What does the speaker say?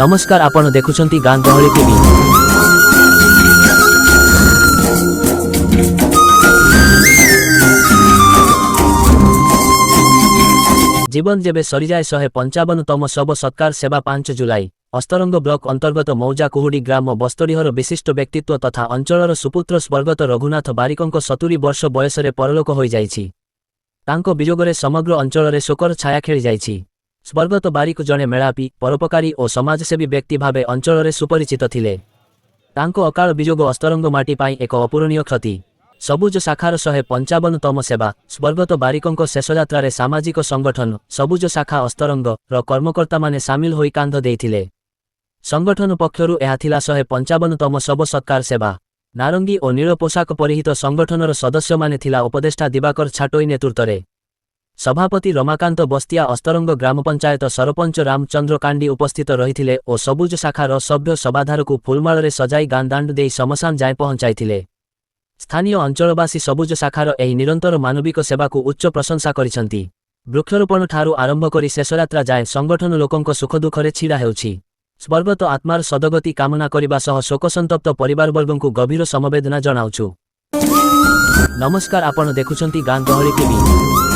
नमस्कार आपण देखुछंती गां गहळी टीवी। जीवन जेबे सरी जाए 155तम शव सत्कार सेवा 5 जुलाई अस्तरंग ब्लॉक अंतर्गत मौजा कुहुडी ग्राम बस्तडीहर विशिष्ट व्यक्तित्व तथा अंचलर सुपुत्र स्वर्गत रघुनाथ बारिकंक 70 वर्ष बयसरे परलोक होई जाइछि। तांको वियोगरे समग्र अंचलरे शोकर छाया खेली जाइछि। स्वर्गत बारिक जणे मेलापी परोपकारी और समाजसेवी व्यक्ति भावे अंचलरे सुपरिचित थिले। तांको अकाल वियोग अस्तरंग माटी पाई एक अपूरणीय क्षति। सबुज शाखार 155तम सेवा स्वर्गत बारिकंक शेषयात्रारे सामाजिक संगठन सबुज शाखा अस्तरंग र कर्मकर्ता माने सामिल होई कांध देइथिले। संगठन पक्षरु एहा थिला 155तम शव सत्कार सेवा। नारंगी और नील पोशाक परिहित संगठनर सदस्य माने थिला उपदेष्टा दिवाकर छाटोई नेतृत्वरे। सभापति रमाकांत बस्तिया अस्तरंग ग्राम पंचायत सरपंच रामचंद्र कांडी उपस्थित रहिथिले और सबुज शाखार सभ्य सभाधारकु फुलमाଳରେ सजाई गां दांड देई शमशान जाए पहुंचाइथिले। स्थानीय अंचलवासी सबुज शाखार एही निरंतर मानविक सेवाकु उच्च प्रशंसा करिसंती। वृक्षरोपण ठारू आरंभ करी शेषयात्रा जाए संगठन लोकंक सुख दुखरे छिड़ा हेउछि। स्वर्गत आत्मार सदगति कामना करिबा सह शोकसंतप्त परिवारवर्गंकु गभीर समवेदना जणाउछु। नमस्कार आपण देखुछंती गां गहळी टीवी।